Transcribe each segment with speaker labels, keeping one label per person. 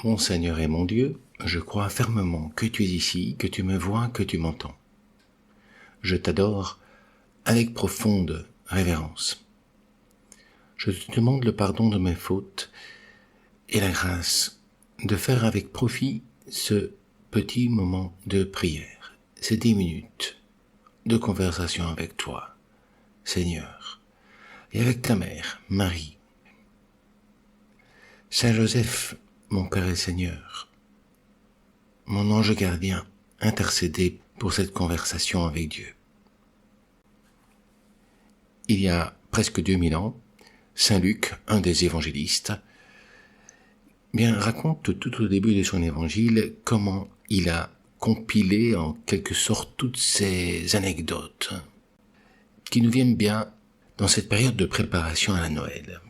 Speaker 1: Mon Seigneur et mon Dieu, je crois fermement que tu es ici, que tu me vois, que tu m'entends. Je t'adore avec profonde révérence. Je te demande le pardon de mes fautes et la grâce de faire avec profit ce petit moment de prière, ces 10 minutes de conversation avec toi, Seigneur, et avec ta mère, Marie. Saint Joseph, mon Père et Seigneur, mon ange gardien, intercédez pour cette conversation avec Dieu. Il y a presque 2000 ans, Saint Luc, un des évangélistes, raconte tout au début de son évangile comment il a compilé en quelque sorte toutes ces anecdotes qui nous viennent bien dans cette période de préparation à la Noël.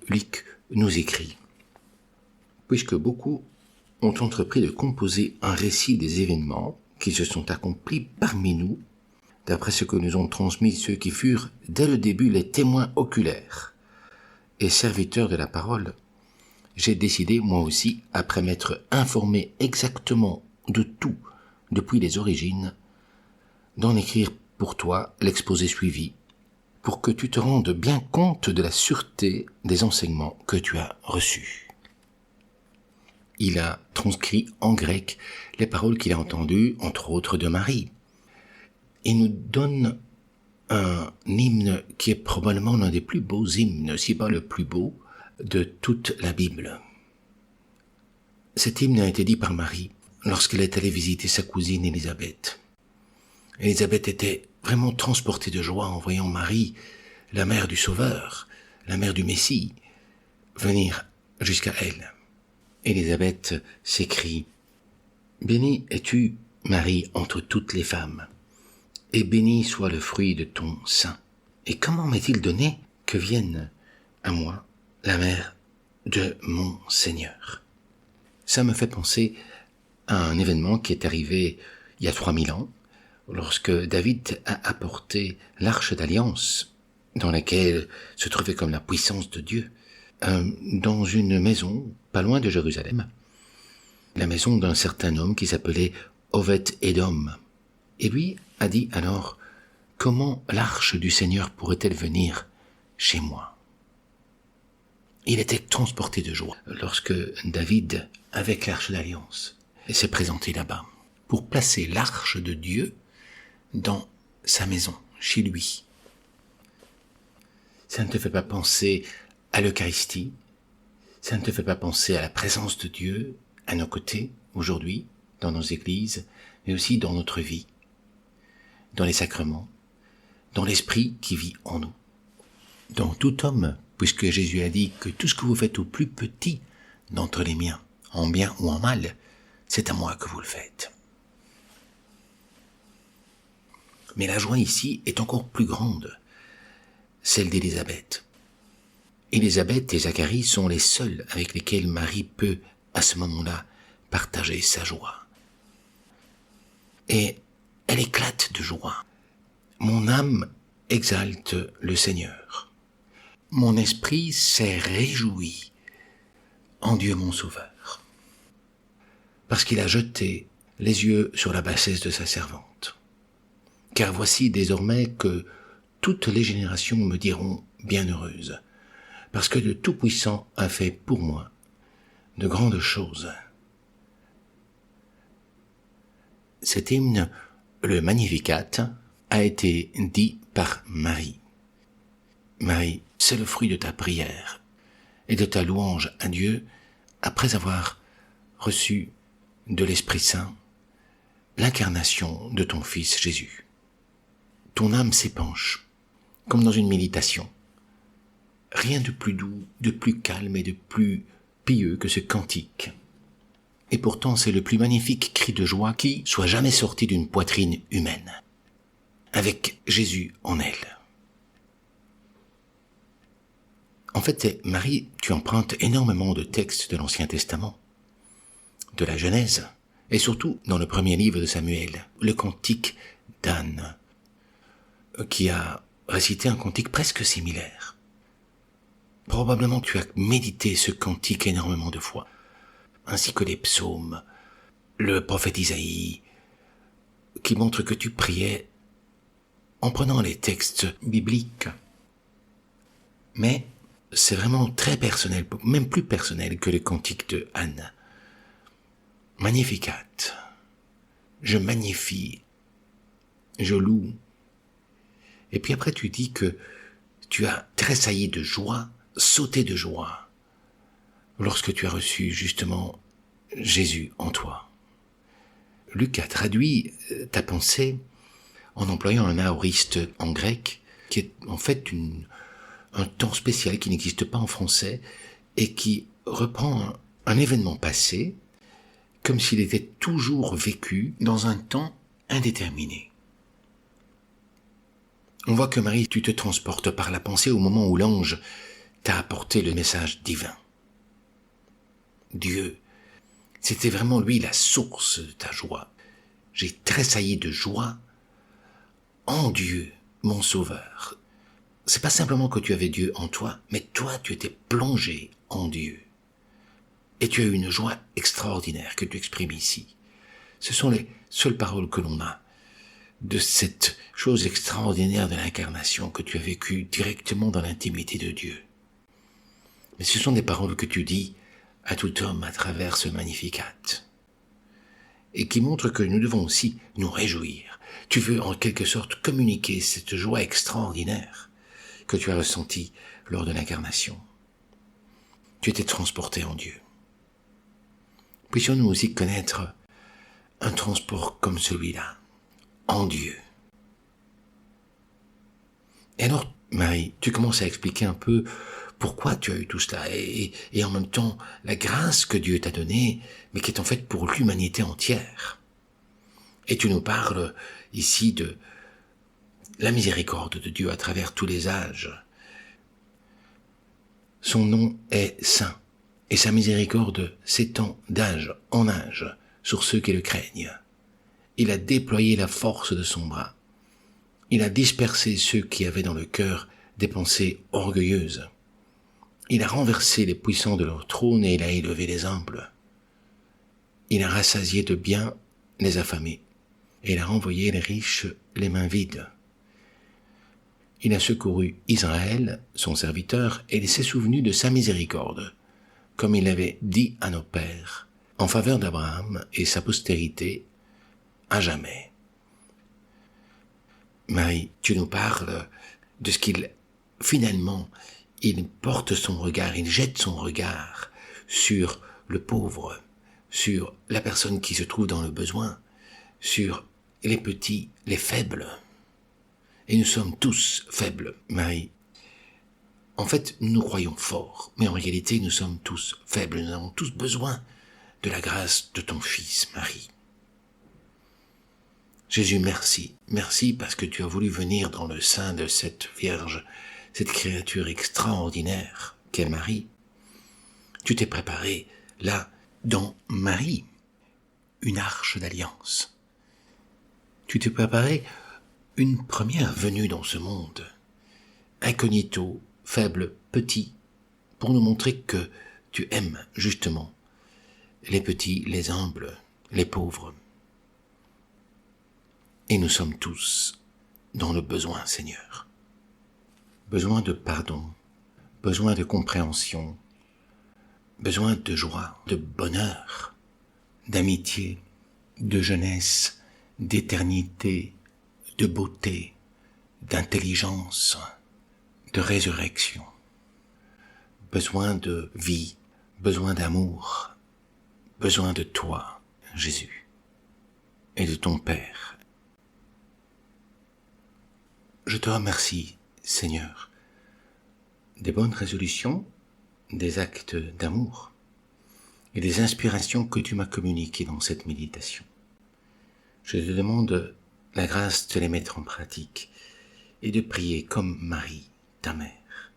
Speaker 1: Luc nous écrit: puisque beaucoup ont entrepris de composer un récit des événements qui se sont accomplis parmi nous, d'après ce que nous ont transmis ceux qui furent dès le début les témoins oculaires et serviteurs de la parole, j'ai décidé moi aussi, après m'être informé exactement de tout depuis les origines, d'en écrire pour toi l'exposé suivi, pour que tu te rendes bien compte de la sûreté des enseignements que tu as reçus. Il a transcrit en grec les paroles qu'il a entendues, entre autres de Marie. Il nous donne un hymne qui est probablement l'un des plus beaux hymnes, si pas le plus beau, de toute la Bible. Cet hymne a été dit par Marie lorsqu'elle est allée visiter sa cousine Élisabeth. Élisabeth était vraiment transportée de joie en voyant Marie, la mère du Sauveur, la mère du Messie, venir jusqu'à elle. Élisabeth s'écrie: « Bénie es-tu, Marie, entre toutes les femmes, et béni soit le fruit de ton sein. Et comment m'est-il donné que vienne à moi la mère de mon Seigneur ?» Ça me fait penser à un événement qui est arrivé il y a 3000 ans, lorsque David a apporté l'arche d'alliance, dans laquelle se trouvait comme la puissance de Dieu, dans une maison pas loin de Jérusalem, la maison d'un certain homme qui s'appelait Oved-Édom. Et lui a dit alors: « Comment l'arche du Seigneur pourrait-elle venir chez moi ?» Il était transporté de joie lorsque David, avec l'arche d'alliance, s'est présenté là-bas pour placer l'arche de Dieu dans sa maison, chez lui. Ça ne te fait pas penser à l'Eucharistie? Ça ne te fait pas penser à la présence de Dieu à nos côtés, aujourd'hui, dans nos églises, mais aussi dans notre vie, dans les sacrements, dans l'Esprit qui vit en nous, dans tout homme, puisque Jésus a dit que tout ce que vous faites au plus petit d'entre les miens, en bien ou en mal, c'est à moi que vous le faites. Mais la joie ici est encore plus grande, celle d'Élisabeth. Élisabeth et Zacharie sont les seuls avec lesquels Marie peut, à ce moment-là, partager sa joie. Et elle éclate de joie. Mon âme exalte le Seigneur. Mon esprit s'est réjoui en Dieu mon Sauveur, parce qu'il a jeté les yeux sur la bassesse de sa servante. Car voici désormais que toutes les générations me diront bienheureuse, parce que le Tout-Puissant a fait pour moi de grandes choses. Cet hymne, le Magnificat, a été dit par Marie. Marie, c'est le fruit de ta prière et de ta louange à Dieu après avoir reçu de l'Esprit Saint l'incarnation de ton Fils Jésus. Ton âme s'épanche comme dans une méditation. Rien de plus doux, de plus calme et de plus pieux que ce cantique. Et pourtant c'est le plus magnifique cri de joie qui soit jamais sorti d'une poitrine humaine, avec Jésus en elle. En fait, Marie, tu empruntes énormément de textes de l'Ancien Testament, de la Genèse, et surtout dans le premier livre de Samuel, le cantique d'Anne, qui a récité un cantique presque similaire. Probablement tu as médité ce cantique énormément de fois. ainsi que les psaumes, le prophète Isaïe, qui montrent que tu priais en prenant les textes bibliques. Mais c'est vraiment très personnel, même plus personnel que le cantique de Anne. Magnificat. Je magnifie. Je loue. Et puis après tu dis que tu as tressailli de joie, sauté de joie, lorsque tu as reçu justement Jésus en toi. Luc a traduit ta pensée en employant un aoriste en grec, qui est en fait un temps spécial qui n'existe pas en français et qui reprend un événement passé comme s'il était toujours vécu dans un temps indéterminé. On voit que Marie, tu te transportes par la pensée au moment où l'ange t'a apporté le message divin. Dieu, c'était vraiment lui la source de ta joie. J'ai tressailli de joie en Dieu, mon Sauveur. C'est pas simplement que tu avais Dieu en toi, mais toi, tu étais plongé en Dieu. Et tu as eu une joie extraordinaire que tu exprimes ici. Ce sont les seules paroles que l'on a de cette chose extraordinaire de l'incarnation que tu as vécue directement dans l'intimité de Dieu. Mais ce sont des paroles que tu dis à tout homme à travers ce Magnificat, et qui montrent que nous devons aussi nous réjouir. Tu veux en quelque sorte communiquer cette joie extraordinaire que tu as ressentie lors de l'incarnation. Tu étais transporté en Dieu. Puissions-nous aussi connaître un transport comme celui-là, en Dieu. Et alors, Marie, tu commences à expliquer un peu pourquoi tu as eu tout cela, et en même temps la grâce que Dieu t'a donnée, mais qui est en fait pour l'humanité entière. Et tu nous parles ici de la miséricorde de Dieu à travers tous les âges. Son nom est saint, et sa miséricorde s'étend d'âge en âge sur ceux qui le craignent. Il a déployé la force de son bras. Il a dispersé ceux qui avaient dans le cœur des pensées orgueilleuses. Il a renversé les puissants de leur trône et il a élevé les humbles. Il a rassasié de bien les affamés et il a renvoyé les riches les mains vides. Il a secouru Israël, son serviteur, et il s'est souvenu de sa miséricorde, comme il l'avait dit à nos pères, en faveur d'Abraham et sa postérité à jamais. Marie, tu nous parles de ce qu'il, finalement, il porte son regard, il jette son regard sur le pauvre, sur la personne qui se trouve dans le besoin, sur les petits, les faibles. Et nous sommes tous faibles, Marie. En fait, nous croyons fort, mais en réalité, nous sommes tous faibles. Nous avons tous besoin de la grâce de ton Fils, Marie. Jésus, merci. Merci parce que tu as voulu venir dans le sein de cette Vierge, cette créature extraordinaire qu'est Marie. Tu t'es préparé, là, dans Marie, une arche d'alliance. Tu t'es préparé une première venue dans ce monde, incognito, faible, petit, pour nous montrer que tu aimes, justement, les petits, les humbles, les pauvres. Et nous sommes tous dans le besoin, Seigneur. Besoin de pardon, besoin de compréhension, besoin de joie, de bonheur, d'amitié, de jeunesse, d'éternité, de beauté, d'intelligence, de résurrection. Besoin de vie, besoin d'amour, besoin de toi, Jésus, et de ton Père. Je te remercie, Seigneur, des bonnes résolutions, des actes d'amour et des inspirations que tu m'as communiquées dans cette méditation. Je te demande la grâce de les mettre en pratique et de prier comme Marie, ta mère,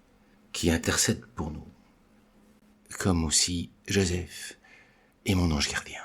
Speaker 1: qui intercède pour nous, comme aussi Joseph et mon ange gardien.